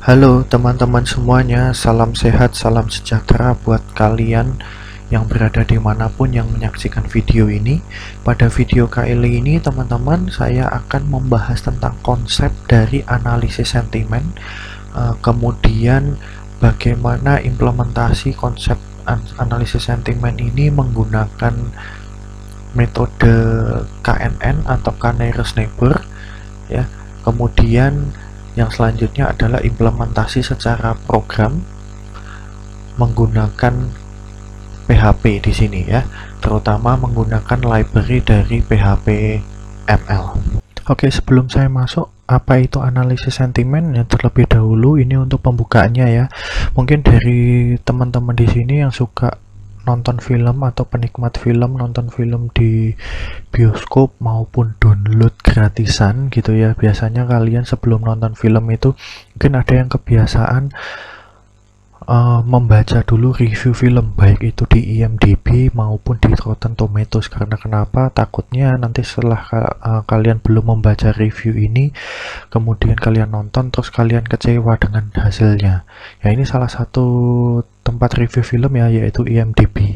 Halo teman-teman semuanya, salam sehat, salam sejahtera buat kalian yang berada dimanapun yang menyaksikan video ini. Pada video kali ini teman-teman, saya akan membahas tentang konsep dari analisis sentimen, kemudian bagaimana implementasi konsep analisis sentimen ini menggunakan metode KNN atau Nearest Neighbor ya. Kemudian yang selanjutnya adalah implementasi secara program menggunakan PHP di sini ya, terutama menggunakan library dari PHP ML. Oke, sebelum saya masuk apa itu analisis sentimen, yang terlebih dahulu ini untuk pembukaannya ya. Mungkin dari teman-teman di sini yang suka nonton film atau penikmat film, nonton film di bioskop maupun download gratisan gitu ya, biasanya kalian sebelum nonton film itu mungkin ada yang kebiasaan membaca dulu review film, baik itu di IMDb maupun di Rotten Tomatoes. Karena kenapa? Takutnya nanti setelah kalian belum membaca review ini, kemudian kalian nonton terus kalian kecewa dengan hasilnya. Ya, ini salah satu tempat review film ya, yaitu IMDb.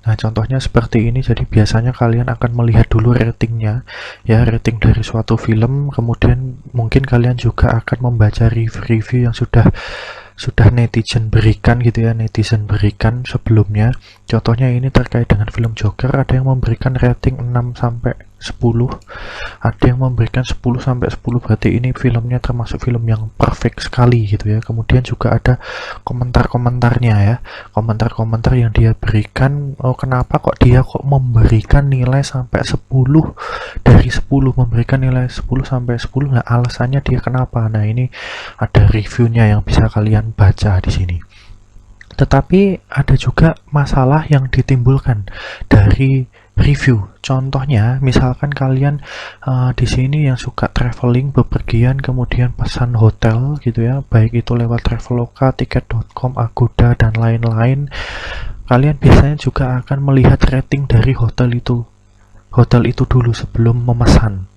Nah, contohnya seperti ini. Jadi biasanya kalian akan melihat dulu ratingnya ya, rating dari suatu film, kemudian mungkin kalian juga akan membaca review yang sudah netizen berikan gitu ya, netizen berikan sebelumnya. Contohnya ini terkait dengan film Joker, ada yang memberikan rating 6 sampai 10, ada yang memberikan 10 sampai 10, berarti ini filmnya termasuk film yang perfect sekali gitu ya. Kemudian juga ada komentar-komentarnya ya, komentar-komentar yang dia berikan, oh kenapa kok dia memberikan nilai sampai 10 dari 10, memberikan nilai 10 sampai 10, nah alasannya dia kenapa. Nah, ini ada reviewnya yang bisa kalian baca di sini. Tetapi ada juga masalah yang ditimbulkan dari review. Contohnya, misalkan kalian di sini yang suka traveling, bepergian, kemudian pesan hotel gitu ya, baik itu lewat Traveloka, Tiket.com, Agoda dan lain-lain. Kalian biasanya juga akan melihat rating dari hotel itu dulu sebelum memesan.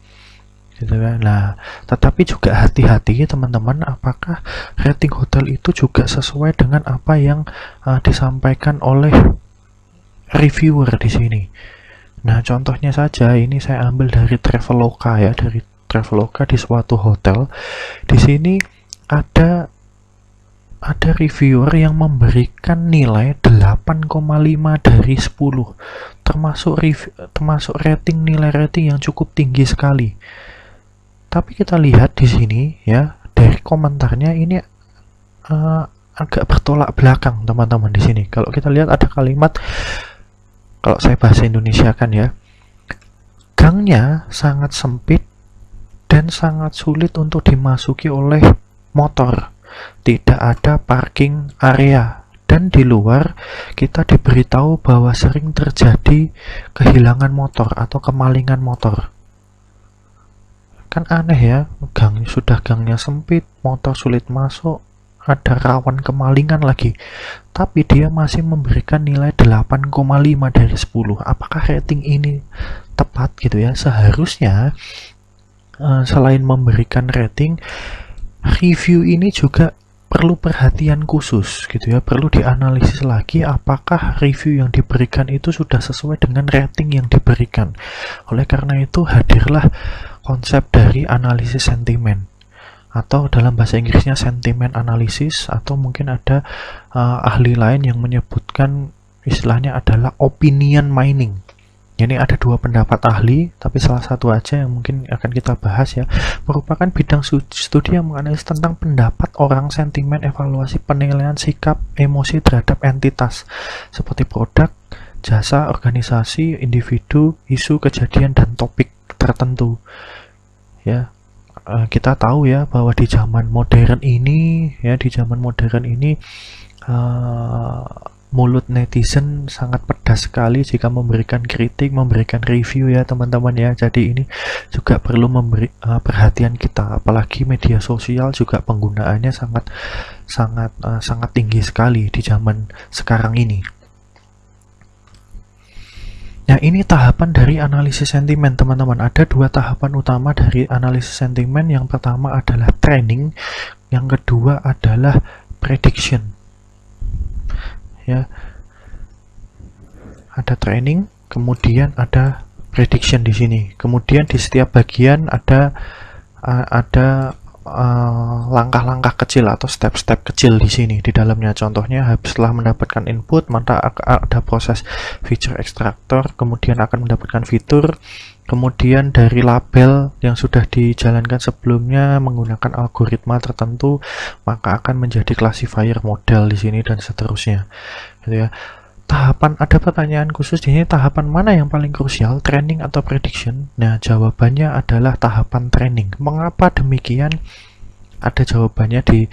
Gitu kan. Nah, tetapi juga hati-hati teman-teman, apakah rating hotel itu juga sesuai dengan apa yang disampaikan oleh reviewer di sini. Nah, contohnya saja ini saya ambil dari Traveloka ya, dari Traveloka di suatu hotel. Di sini ada reviewer yang memberikan nilai 8,5 dari 10. Termasuk rating, nilai rating yang cukup tinggi sekali. Tapi kita lihat di sini ya, dari komentarnya ini agak bertolak belakang teman-teman di sini. Kalau kita lihat ada kalimat, kalau saya bahasa Indonesia kan ya, gangnya sangat sempit dan sangat sulit untuk dimasuki oleh motor. Tidak ada parking area. Dan di luar kita diberitahu bahwa sering terjadi kehilangan motor atau kemalingan motor. Kan aneh ya, gangnya sempit, motor sulit masuk, ada rawan kemalingan lagi, tapi dia masih memberikan nilai 8,5 dari 10. Apakah rating ini tepat gitu ya? Seharusnya selain memberikan rating, review ini juga perlu perhatian khusus gitu ya, perlu dianalisis lagi apakah review yang diberikan itu sudah sesuai dengan rating yang diberikan. Oleh karena itu hadirlah konsep dari analisis sentimen, atau dalam bahasa Inggrisnya sentiment analysis, atau mungkin ada ahli lain yang menyebutkan istilahnya adalah opinion mining. Ini ada dua pendapat ahli, tapi salah satu aja yang mungkin akan kita bahas ya, merupakan bidang studi yang menganalisis tentang pendapat orang, sentimen, evaluasi, penilaian sikap, emosi terhadap entitas seperti produk, jasa, organisasi, individu, isu, kejadian, dan topik tertentu. Ya, kita tahu ya bahwa di zaman modern ini mulut netizen sangat pedas sekali jika memberikan kritik, memberikan review ya teman-teman ya. Jadi ini juga perlu memberi perhatian kita, apalagi media sosial juga penggunaannya sangat tinggi sekali di zaman sekarang ini. Nah, ini tahapan dari analisis sentimen, teman-teman. Ada dua tahapan utama dari analisis sentimen. Yang pertama adalah training, yang kedua adalah prediction. Ya, ada training, kemudian ada prediction di sini. Kemudian di setiap bagian ada langkah-langkah kecil atau step-step kecil di sini di dalamnya. Contohnya, setelah mendapatkan input, maka ada proses feature extractor, kemudian akan mendapatkan fitur, kemudian dari label yang sudah dijalankan sebelumnya menggunakan algoritma tertentu, maka akan menjadi classifier model di sini dan seterusnya. Gitu ya. Tahapan, ada pertanyaan khusus di sini, tahapan mana yang paling krusial, training atau prediction? Nah, jawabannya adalah tahapan training. Mengapa demikian? Ada jawabannya di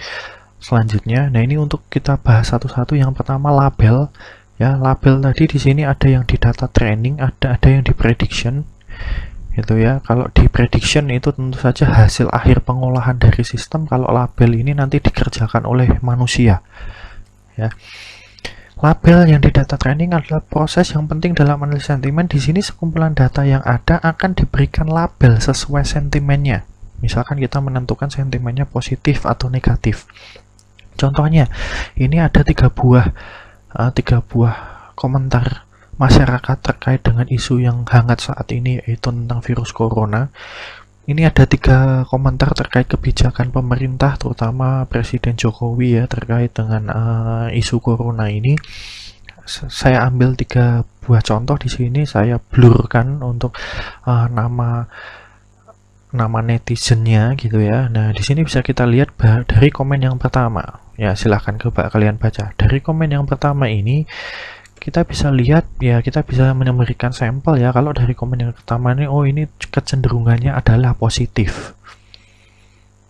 selanjutnya. Nah, ini untuk kita bahas satu-satu. Yang pertama, label. Ya, label tadi di sini ada yang di data training, ada yang di prediction. Gitu ya. Kalau di prediction itu tentu saja hasil akhir pengolahan dari sistem. Kalau label ini nanti dikerjakan oleh manusia. Ya. Label yang di data training adalah proses yang penting dalam analisis sentimen. Di sini sekumpulan data yang ada akan diberikan label sesuai sentimennya. Misalkan kita menentukan sentimennya positif atau negatif. Contohnya, ini ada tiga buah komentar masyarakat terkait dengan isu yang hangat saat ini, yaitu tentang virus corona. Ini ada 3 komentar terkait kebijakan pemerintah, terutama Presiden Jokowi ya, terkait dengan isu corona ini. Saya ambil 3 buah contoh di sini, saya blurkan untuk nama netizennya gitu ya. Nah, di sini bisa kita lihat dari komen yang pertama. Ya, silahkan coba kalian baca. Dari komen yang pertama ini kita bisa lihat ya, kita bisa memberikan sampel ya. Kalau dari komen yang pertama ini, oh ini kecenderungannya adalah positif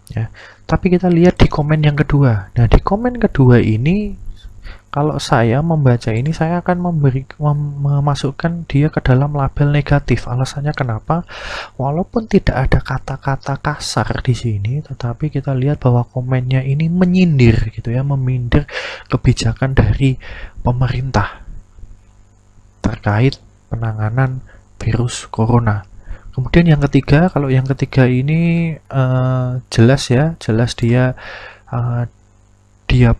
ya. Tapi kita lihat di komen yang kedua. Nah, di komen kedua ini, kalau saya membaca ini, saya akan memasukkan dia ke dalam label negatif. Alasannya kenapa? Walaupun tidak ada kata-kata kasar di sini, tetapi kita lihat bahwa komennya ini menyindir gitu ya, memindir kebijakan dari pemerintah terkait penanganan virus corona. Kemudian yang ketiga, kalau yang ketiga ini jelas ya, jelas dia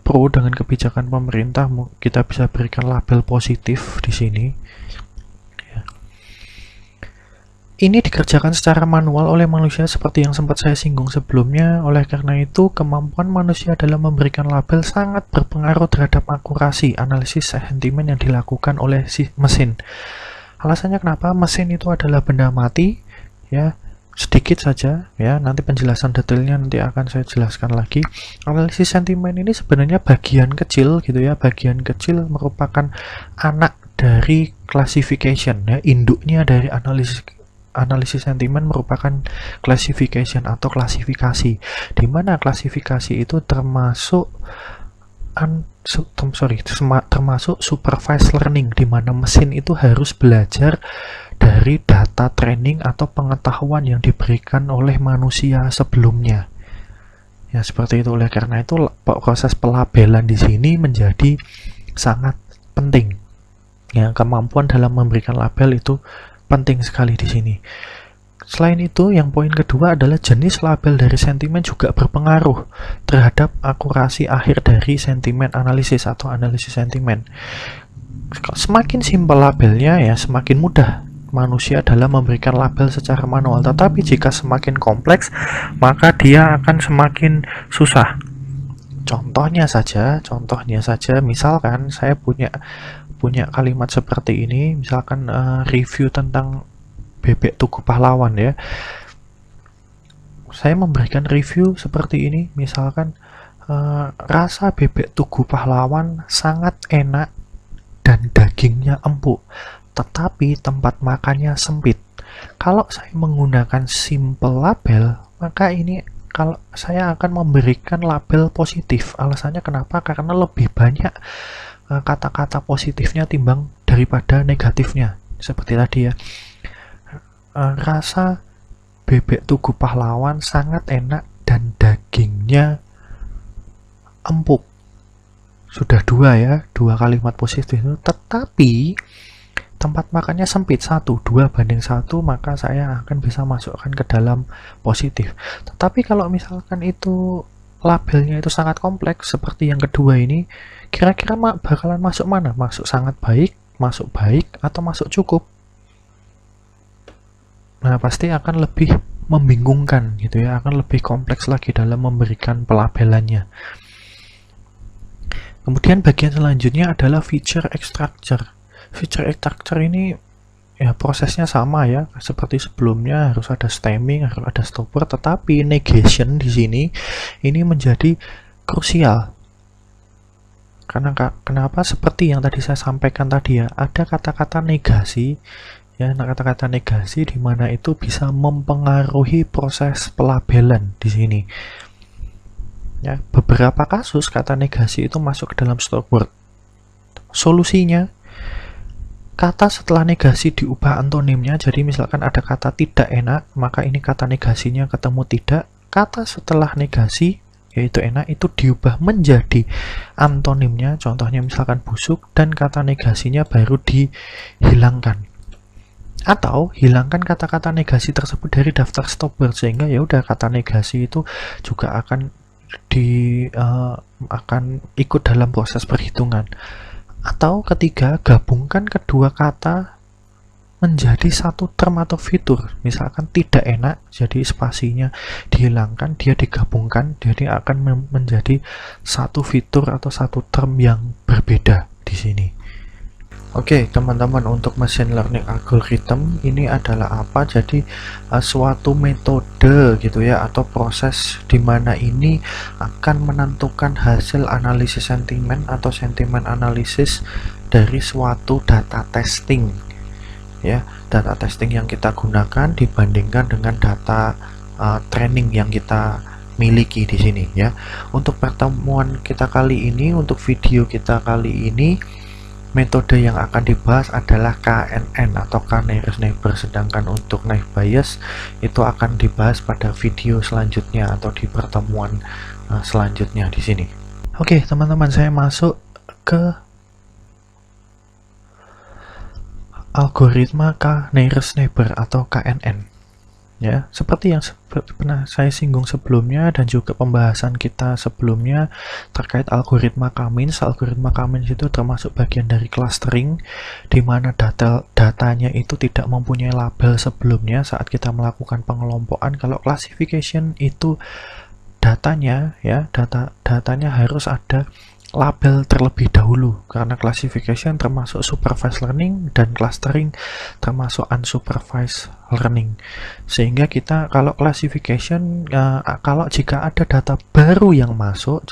pro dengan kebijakan pemerintah, kita bisa berikan label positif di sini. Ya. Ini dikerjakan secara manual oleh manusia seperti yang sempat saya singgung sebelumnya. Oleh karena itu, kemampuan manusia dalam memberikan label sangat berpengaruh terhadap akurasi analisis sentimen yang dilakukan oleh si mesin. Alasannya kenapa? Mesin itu adalah benda mati, ya. Sedikit saja ya, nanti penjelasan detailnya nanti akan saya jelaskan lagi. Analisis sentimen ini sebenarnya bagian kecil gitu ya, bagian kecil merupakan anak dari classification ya, induknya dari analisis sentimen merupakan classification atau klasifikasi, di mana klasifikasi itu termasuk supervised learning, di mana mesin itu harus belajar dari data training atau pengetahuan yang diberikan oleh manusia sebelumnya. Ya, seperti itu. Oleh karena itu, proses pelabelan di sini menjadi sangat penting. Ya, kemampuan dalam memberikan label itu penting sekali di sini. Selain itu, yang poin kedua adalah jenis label dari sentimen juga berpengaruh terhadap akurasi akhir dari sentimen analisis atau analisis sentimen. Semakin simpel labelnya ya, semakin mudah manusia dalam memberikan label secara manual. Tetapi jika semakin kompleks, maka dia akan semakin susah. Contohnya saja, misalkan saya punya kalimat seperti ini, misalkan review tentang bebek Tugu Pahlawan ya. Saya memberikan review seperti ini, misalkan rasa bebek Tugu Pahlawan sangat enak dan dagingnya empuk, tetapi tempat makannya sempit. Kalau saya menggunakan simple label, maka ini kalau saya akan memberikan label positif. Alasannya kenapa? Karena lebih banyak kata-kata positifnya timbang daripada negatifnya. Seperti tadi ya, rasa bebek Tugu Pahlawan sangat enak dan dagingnya empuk. Sudah dua kalimat positif itu. Tetapi tempat makannya sempit, 2:1, maka saya akan bisa masukkan ke dalam positif. Tetapi kalau misalkan itu labelnya itu sangat kompleks seperti yang kedua ini, kira-kira bakalan masuk mana? Masuk sangat baik, atau masuk cukup? Nah, pasti akan lebih membingungkan gitu ya, akan lebih kompleks lagi dalam memberikan pelabelannya. Kemudian bagian selanjutnya adalah feature extractor. Feature extractor ini ya prosesnya sama ya, seperti sebelumnya, harus ada stemming, harus ada stopper, tetapi negation di sini ini menjadi krusial. Karena kenapa? Seperti yang tadi saya sampaikan tadi ya, ada kata-kata negasi ya, kata-kata negasi di mana itu bisa mempengaruhi proses pelabelan di sini. Ya, beberapa kasus kata negasi itu masuk ke dalam stop word. Solusinya, kata setelah negasi diubah antonimnya, jadi misalkan ada kata tidak enak, maka ini kata negasinya ketemu tidak. Kata setelah negasi, yaitu enak, itu diubah menjadi antonimnya, contohnya misalkan busuk, dan kata negasinya baru dihilangkan. Atau hilangkan kata-kata negasi tersebut dari daftar stop word, sehingga ya udah kata negasi itu juga akan ikut dalam proses perhitungan. Atau ketiga, gabungkan kedua kata menjadi satu term atau fitur. Misalkan tidak enak, jadi spasinya dihilangkan, dia digabungkan, jadi akan menjadi satu fitur atau satu term yang berbeda di sini. Oke, teman-teman, untuk machine learning algorithm ini adalah apa? Jadi suatu metode gitu ya, atau proses di mana ini akan menentukan hasil analisis sentimen atau sentimen analisis dari suatu data testing. Ya, data testing yang kita gunakan dibandingkan dengan data training yang kita miliki di sini ya. Untuk pertemuan kita kali ini, untuk video kita kali ini, metode yang akan dibahas adalah KNN atau K-nearest neighbor, sedangkan untuk naive Bayes itu akan dibahas pada video selanjutnya atau di pertemuan selanjutnya di sini. Oke, teman-teman, saya masuk ke algoritma K-nearest neighbor atau KNN. Ya, seperti yang pernah saya singgung sebelumnya dan juga pembahasan kita sebelumnya terkait algoritma K-means. Algoritma K-means itu termasuk bagian dari clustering, di mana datanya itu tidak mempunyai label sebelumnya saat kita melakukan pengelompokan. Kalau classification itu datanya ya, datanya harus ada label terlebih dahulu, karena classification termasuk supervised learning dan clustering termasuk unsupervised learning. Sehingga kita kalau classification, kalau jika ada data baru yang masuk,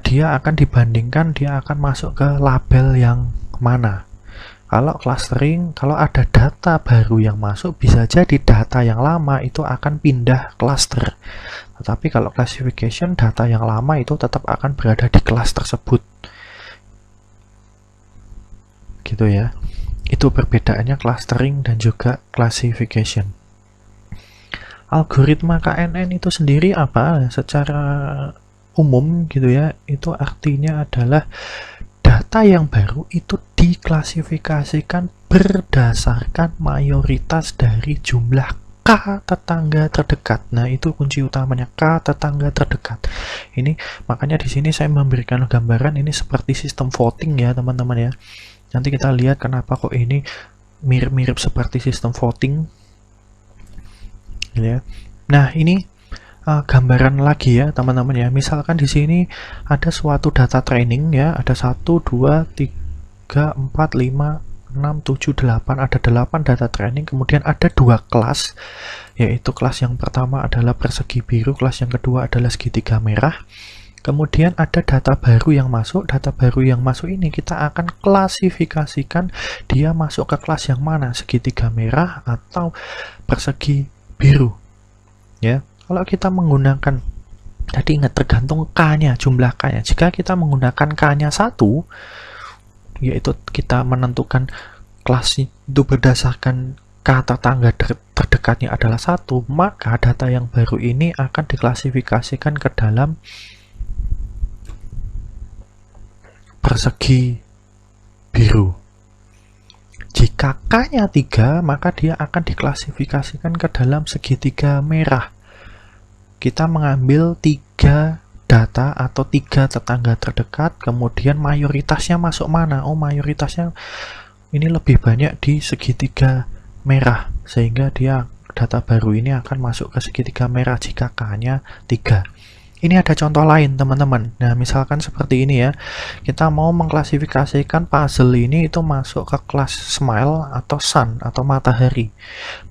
dia akan dibandingkan, dia akan masuk ke label yang mana. Kalau clustering, kalau ada data baru yang masuk, bisa jadi data yang lama itu akan pindah cluster. Tetapi kalau classification, data yang lama itu tetap akan berada di kelas tersebut. Gitu ya. Itu perbedaannya clustering dan juga classification. Algoritma KNN itu sendiri apa? Secara umum gitu ya, itu artinya adalah data yang baru itu diklasifikasikan berdasarkan mayoritas dari jumlah K tetangga terdekat. Nah, itu kunci utamanya, K tetangga terdekat. Ini makanya di sini saya memberikan gambaran ini seperti sistem voting ya, teman-teman ya. Nanti kita lihat kenapa kok ini mirip-mirip seperti sistem voting. Ya. Nah, ini gambaran lagi ya teman-teman ya. Misalkan di sini ada suatu data training ya, ada 1, 2, 3, 4, 5, 6, 7, 8, ada 8 data training, kemudian ada 2 kelas, yaitu kelas yang pertama adalah persegi biru, kelas yang kedua adalah segitiga merah. Kemudian ada data baru yang masuk, data baru yang masuk ini kita akan klasifikasikan dia masuk ke kelas yang mana, segitiga merah atau persegi biru ya. Kalau kita menggunakan, tadi ingat tergantung K-nya, jumlah K-nya. Jika kita menggunakan K-nya 1, yaitu kita menentukan kelas itu berdasarkan K tetangga terdekatnya adalah 1, maka data yang baru ini akan diklasifikasikan ke dalam persegi biru. Jika K-nya 3, maka dia akan diklasifikasikan ke dalam segitiga merah. kita mengambil 3 data atau 3 tetangga terdekat, kemudian mayoritasnya masuk mana? Oh, mayoritasnya ini lebih banyak di segitiga merah, sehingga data baru ini akan masuk ke segitiga merah jika K-nya 3. Ini ada contoh lain, teman-teman. Nah, misalkan seperti ini ya. Kita mau mengklasifikasikan puzzle ini itu masuk ke kelas smile atau sun atau matahari.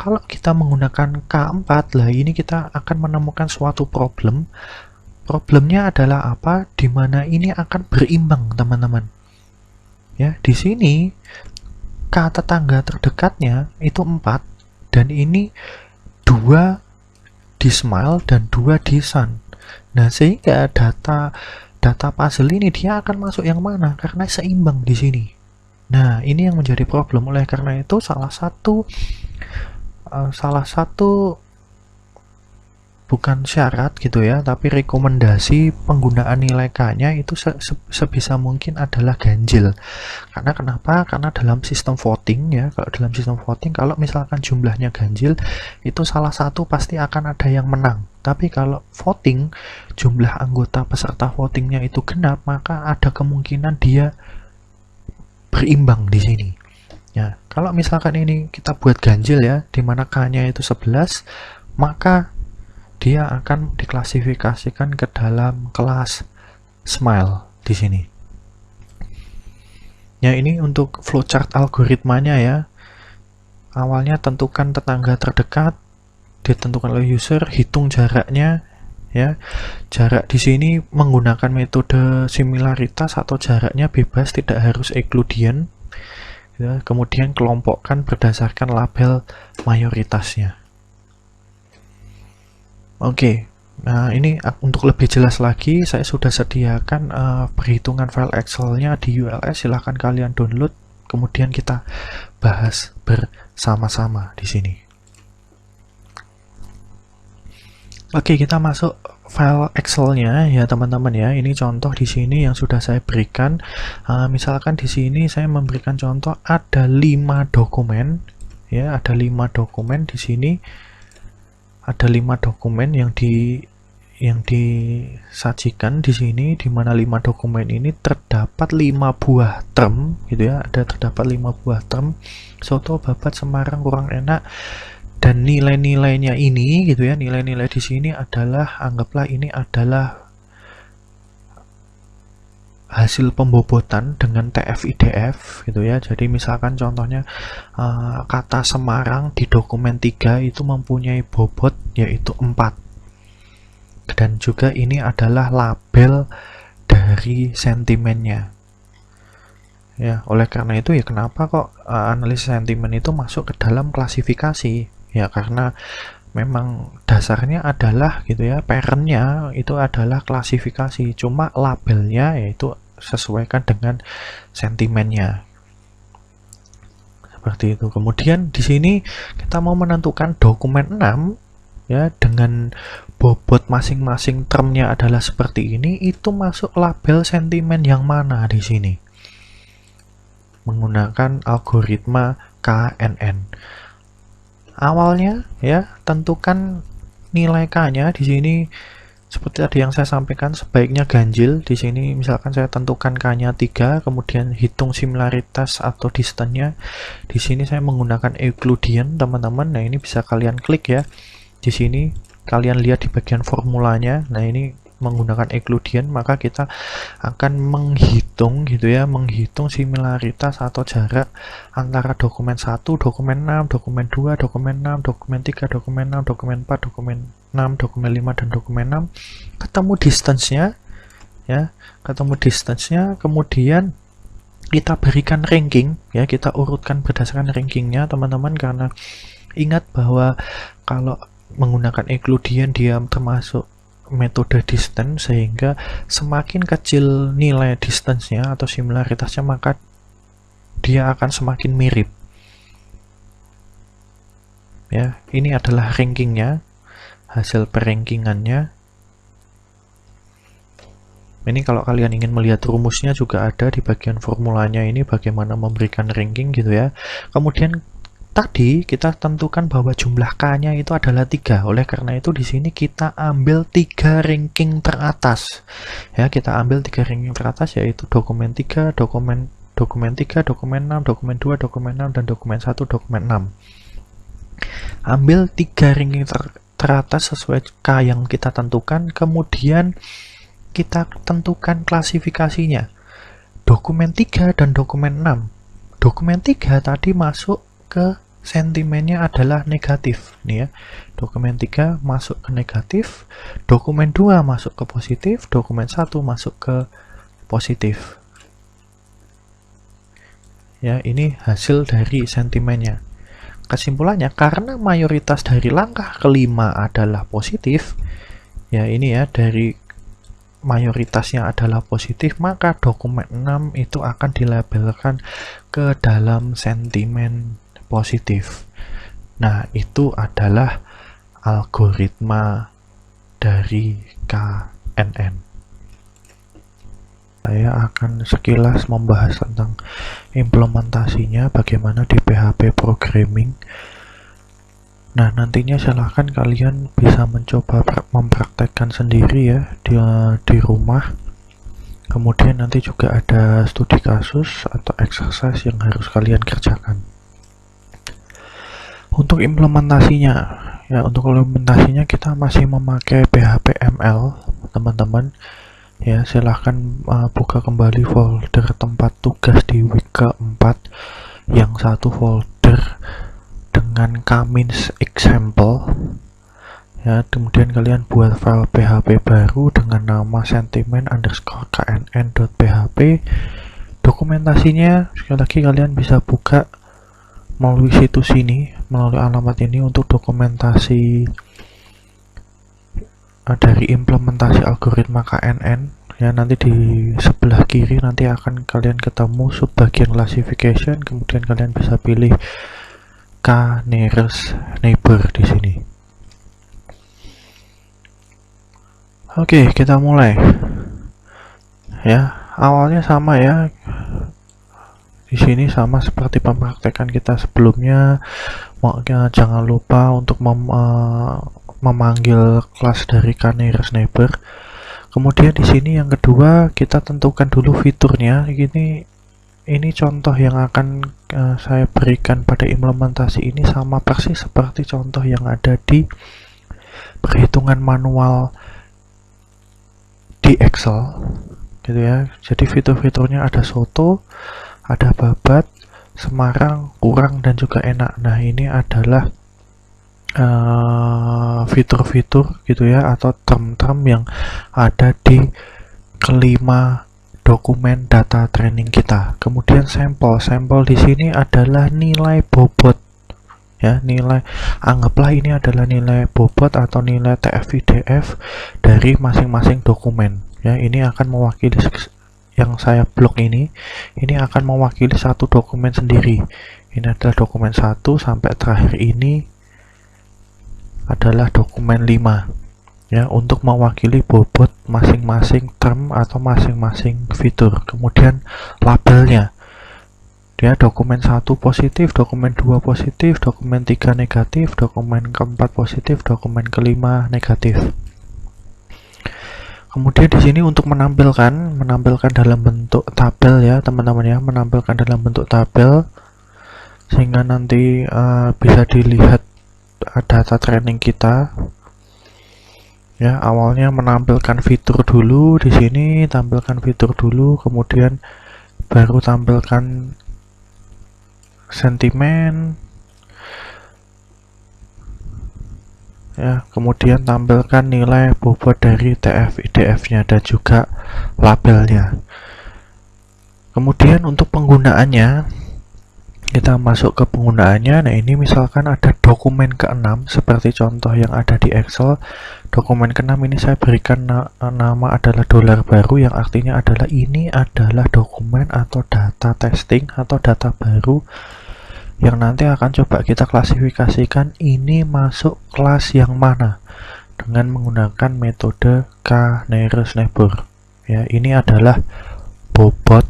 Kalau kita menggunakan K4, lah ini kita akan menemukan suatu problem. Problemnya adalah apa? Di mana ini akan berimbang, teman-teman. Ya, di sini K tetangga terdekatnya itu 4 dan ini 2 di smile dan 2 di sun. Nah, sehingga data puzzle ini dia akan masuk yang mana? Karena seimbang di sini. Nah, ini yang menjadi problem. Oleh karena itu salah satu bukan syarat gitu ya, tapi rekomendasi penggunaan nilai K-nya itu sebisa mungkin adalah ganjil. Karena kenapa? Karena dalam sistem voting ya, kalau misalkan jumlahnya ganjil, itu salah satu pasti akan ada yang menang. Tapi kalau voting, jumlah anggota peserta votingnya itu genap, maka ada kemungkinan dia berimbang di sini. Ya, kalau misalkan ini kita buat ganjil ya, di mana K-nya itu 11, maka dia akan diklasifikasikan ke dalam kelas smile di sini. Ya, ini untuk flowchart algoritmanya ya. Awalnya tentukan tetangga terdekat, ditentukan oleh user, hitung jaraknya ya. Jarak di sini menggunakan metode similaritas atau jaraknya bebas, tidak harus Euclidean. Ya, kemudian kelompokkan berdasarkan label mayoritasnya. Oke, nah ini untuk lebih jelas lagi saya sudah sediakan perhitungan file Excel-nya di ULS. Silahkan kalian download, kemudian kita bahas bersama-sama di sini. Oke, kita masuk file Excel-nya ya teman-teman ya. Ini contoh di sini yang sudah saya berikan. Misalkan di sini saya memberikan contoh ada 5 dokumen ya, ada 5 dokumen di sini. Ada 5 dokumen yang disajikan di sini, di mana 5 dokumen ini terdapat 5 buah term gitu ya. Terdapat 5 buah term soto, babat, Semarang, kurang enak, dan nilai-nilainya ini gitu ya. Nilai-nilai di sini adalah, anggaplah ini adalah hasil pembobotan dengan TF-IDF gitu ya. Jadi misalkan contohnya kata Semarang di dokumen 3 itu mempunyai bobot yaitu 4, dan juga ini adalah label dari sentimennya ya. Oleh karena itu ya, kenapa kok analisis sentimen itu masuk ke dalam klasifikasi ya, karena memang dasarnya adalah gitu ya, parentnya itu adalah klasifikasi, cuma labelnya yaitu sesuaikan dengan sentimennya seperti itu. Kemudian di sini kita mau menentukan dokumen 6 ya, dengan bobot masing-masing termnya adalah seperti ini, itu masuk label sentimen yang mana di sini menggunakan algoritma KNN. Awalnya ya, tentukan nilai K-nya di sini seperti tadi yang saya sampaikan, sebaiknya ganjil. Di sini misalkan saya tentukan K-nya 3, kemudian hitung similaritas atau distance-nya. Di sini saya menggunakan Euclidean, teman-teman. Nah, ini bisa kalian klik ya. Di sini kalian lihat di bagian formulanya. Nah, ini menggunakan Euclidean, maka kita akan menghitung gitu ya, menghitung similaritas atau jarak antara dokumen 1, dokumen 6, dokumen 2, dokumen 6, dokumen 3, dokumen 6, dokumen 4, dokumen 6, dokumen 5, dan dokumen 6. Ketemu distance-nya ya, kemudian kita berikan ranking ya, kita urutkan berdasarkan rankingnya teman-teman, karena ingat bahwa kalau menggunakan Euclidean dia termasuk metode distance, sehingga semakin kecil nilai distance-nya atau similaritasnya, maka dia akan semakin mirip ya. Ini adalah rankingnya, hasil perrankingannya. Ini kalau kalian ingin melihat rumusnya juga ada di bagian formulanya, ini bagaimana memberikan ranking gitu ya. Kemudian tadi kita tentukan bahwa jumlah K-nya itu adalah 3. Oleh karena itu di sini kita ambil 3 ranking teratas. Ya, kita ambil 3 ranking teratas, yaitu dokumen 3, dokumen 3, dokumen 6, dokumen 2, dokumen 6, dan dokumen 1, dokumen 6. Ambil 3 ranking teratas sesuai K yang kita tentukan, kemudian kita tentukan klasifikasinya. Dokumen 3 dan dokumen 6. Dokumen 3 tadi masuk ke sentimennya adalah negatif nih ya. Dokumen 3 masuk ke negatif, dokumen 2 masuk ke positif, dokumen 1 masuk ke positif. Ya, ini hasil dari sentimennya. Kesimpulannya, karena mayoritas dari langkah kelima adalah positif, ya ini ya, dari mayoritasnya adalah positif, maka dokumen 6 itu akan dilabelkan ke dalam sentimen positif. Nah, itu adalah algoritma dari KNN. Saya akan sekilas membahas tentang implementasinya, bagaimana di PHP programming. Nah, nantinya silahkan kalian bisa mencoba mempraktekkan sendiri ya di rumah. Kemudian nanti juga ada studi kasus atau exercise yang harus kalian kerjakan. Untuk implementasinya, kita masih memakai PHP-ML, teman-teman. Ya, silahkan buka kembali folder tempat tugas di week ke-4, yang satu folder dengan K-means example. Ya, kemudian kalian buat file PHP baru dengan nama sentimen_knn.php. Dokumentasinya sekali lagi kalian bisa buka melalui situs ini, melalui alamat ini untuk dokumentasi dari implementasi algoritma KNN. Ya, nanti di sebelah kiri nanti akan kalian ketemu subbagian classification, kemudian kalian bisa pilih K nearest neighbor di sini. Oke, kita mulai. Ya, awalnya sama ya. Di sini sama seperti pempraktekan kita sebelumnya. Jangan lupa untuk memanggil kelas dari K nearest neighbor. Kemudian di sini yang kedua kita tentukan dulu fiturnya. Ini contoh yang akan saya berikan pada implementasi ini sama persis seperti contoh yang ada di perhitungan manual di Excel, gitu ya. Jadi fitur-fiturnya ada soto, ada babat, Semarang, kurang, dan juga enak. Nah, ini adalah fitur-fitur gitu ya, atau term-term yang ada di kelima dokumen data training kita. Kemudian sampel di sini adalah nilai bobot ya, anggaplah ini adalah nilai bobot atau nilai TF-IDF dari masing-masing dokumen ya. Ini akan mewakili, yang saya blok ini akan mewakili satu dokumen sendiri. Ini adalah dokumen 1 sampai terakhir ini adalah dokumen 5 ya, untuk mewakili bobot masing-masing term atau masing-masing fitur. Kemudian labelnya ya, dokumen 1 positif, dokumen 2 positif, dokumen 3 negatif, dokumen keempat positif, dokumen kelima negatif. Kemudian di sini untuk menampilkan dalam bentuk tabel ya, teman-teman ya, menampilkan dalam bentuk tabel sehingga nanti bisa dilihat data training kita. Ya, awalnya menampilkan fitur dulu di sini, tampilkan fitur dulu, kemudian baru tampilkan sentimen. Ya, kemudian tampilkan nilai bobot dari TF-IDF-nya dan juga labelnya. Kemudian untuk penggunaannya, kita masuk ke penggunaannya. Nah, ini misalkan ada dokumen ke-6 seperti contoh yang ada di Excel. Dokumen ke-6 ini saya berikan nama adalah dolar baru, yang artinya adalah ini adalah dokumen atau data testing atau data baru yang nanti akan coba kita klasifikasikan ini masuk kelas yang mana dengan menggunakan metode K nearest neighbor. Ya, ini adalah bobot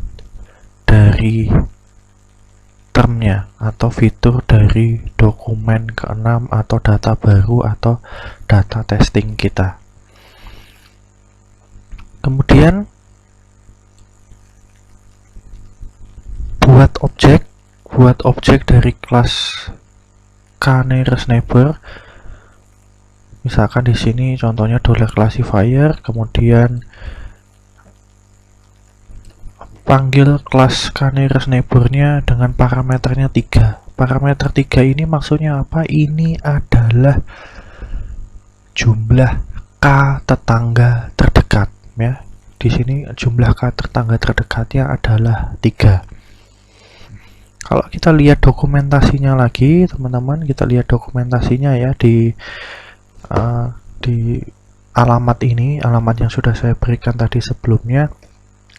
dari term itemnya atau fitur dari dokumen ke-6 atau data baru atau data testing kita. Kemudian buat objek dari kelas k_neighbor. Misalkan di sini contohnya $classifier, kemudian panggil kelas k_neighbor-nya dengan parameternya 3. Parameter 3 ini maksudnya apa? Ini adalah jumlah k tetangga terdekat, ya. Di sini jumlah k tetangga terdekatnya adalah 3. Kalau kita lihat dokumentasinya lagi, teman-teman, kita lihat dokumentasinya ya di alamat ini, alamat yang sudah saya berikan tadi sebelumnya.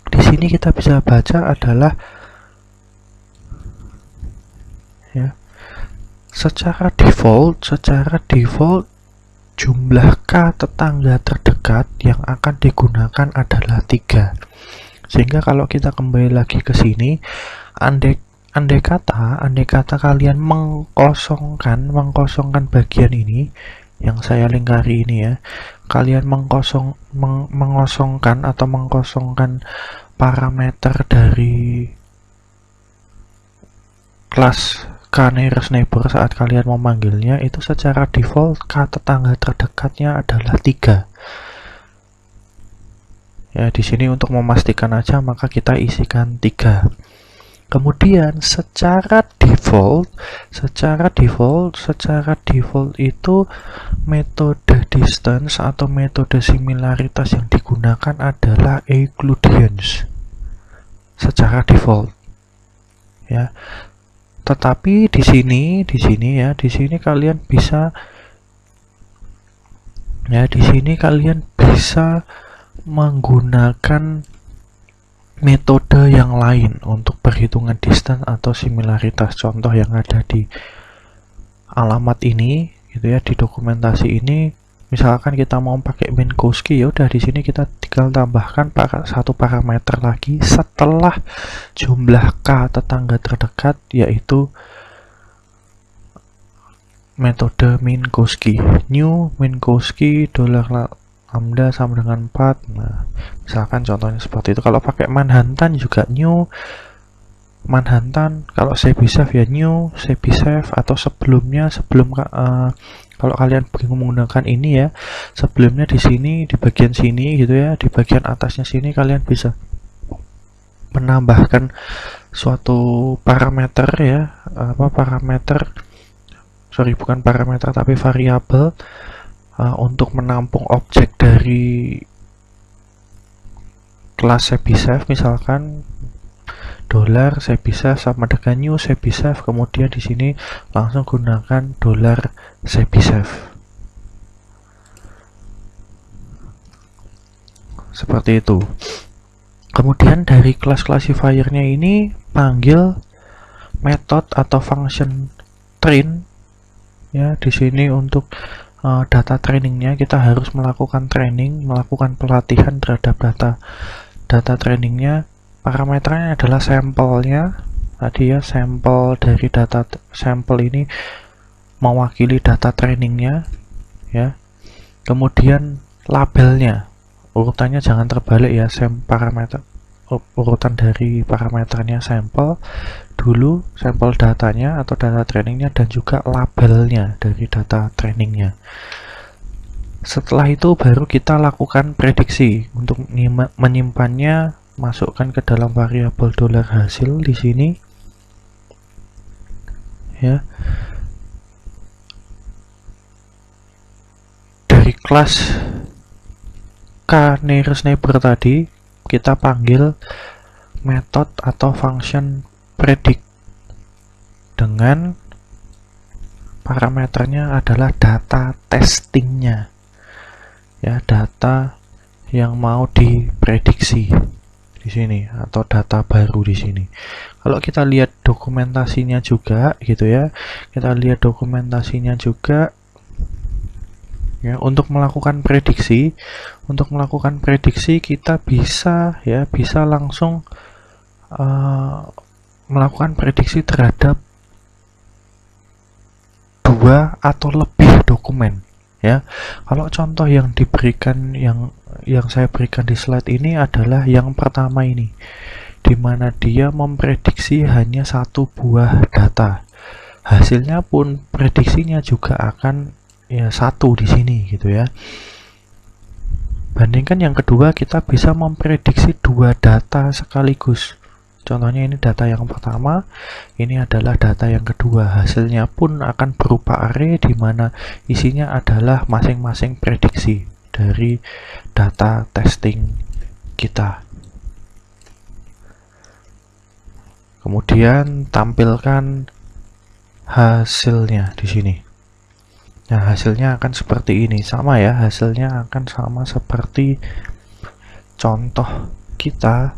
Di sini kita bisa baca adalah ya, secara default jumlah k tetangga terdekat yang akan digunakan adalah 3. Sehingga kalau kita kembali lagi ke sini, andai kata kalian mengkosongkan bagian ini yang saya lingkari ini ya, kalian mengosongkan parameter dari kelas k_neighbor saat kalian memanggilnya, itu secara default k tetangga terdekatnya adalah 3. Ya, di sini untuk memastikan aja maka kita isikan 3. Kemudian secara default itu metode distance atau metode similaritas yang digunakan adalah Euclideans secara default. Ya. Tetapi di sini kalian bisa menggunakan metode yang lain untuk perhitungan distance atau similaritas. Contoh yang ada di alamat ini gitu ya, di dokumentasi ini, misalkan kita mau pakai Minkowski, ya udah di sini kita tinggal tambahkan satu parameter lagi setelah jumlah k tetangga terdekat, yaitu metode Minkowski. New Minkowski $lambda sama dengan 4. Nah, misalkan contohnya seperti itu. Kalau pakai Manhattan juga new Manhattan. Kalau Chebyshev ya new Chebyshev, atau sebelum kalau kalian bingung menggunakan ini ya, sebelumnya di sini, di bagian sini gitu ya, di bagian atasnya sini kalian bisa menambahkan suatu parameter ya, bukan parameter tapi variabel untuk menampung objek dari kelas Chebyshev. Misalkan $Chebyshev sama dengan new Chebyshev, kemudian di sini langsung gunakan $Chebyshev. Seperti itu. Kemudian dari kelas classifiernya ini panggil method atau function train ya. Di sini untuk data trainingnya kita harus melakukan pelatihan terhadap data trainingnya. Parameternya adalah sampelnya tadi ya, sampel dari sampel ini mewakili data trainingnya ya. Kemudian labelnya, urutannya jangan terbalik ya, urutan dari parameternya sampel dulu, sampel datanya atau data trainingnya, dan juga labelnya dari data trainingnya. Setelah itu baru kita lakukan prediksi. Untuk menyimpannya, masukkan ke dalam variabel $hasil di sini ya. Dari kelas k_neighbor tadi kita panggil method atau function predict dengan parameternya adalah data testingnya ya, data yang mau diprediksi di sini atau data baru di sini. Kalau kita lihat dokumentasinya juga gitu ya, kita lihat dokumentasinya juga ya. Untuk melakukan prediksi kita bisa langsung melakukan prediksi terhadap 2 atau lebih dokumen ya. Kalau contoh yang diberikan yang saya berikan di slide ini adalah yang pertama ini, di mana dia memprediksi hanya 1 buah data. Hasilnya pun prediksinya juga akan ya 1 di sini gitu ya. Bandingkan yang kedua, kita bisa memprediksi 2 data sekaligus. Contohnya ini data yang pertama, ini adalah data yang kedua. Hasilnya pun akan berupa array di mana isinya adalah masing-masing prediksi dari data testing kita. Kemudian tampilkan hasilnya di sini. Nah, hasilnya akan seperti ini, sama ya, hasilnya akan sama seperti contoh kita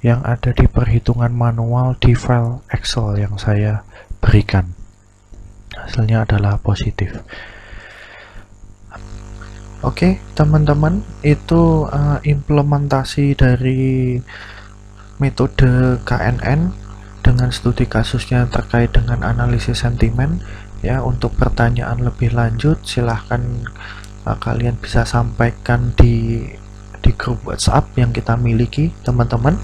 yang ada di perhitungan manual di file Excel yang saya berikan. Hasilnya adalah positif. Oke, teman-teman, itu implementasi dari metode KNN dengan studi kasusnya terkait dengan analisis sentimen. Ya, untuk pertanyaan lebih lanjut silahkan kalian bisa sampaikan di grup WhatsApp yang kita miliki, teman-teman.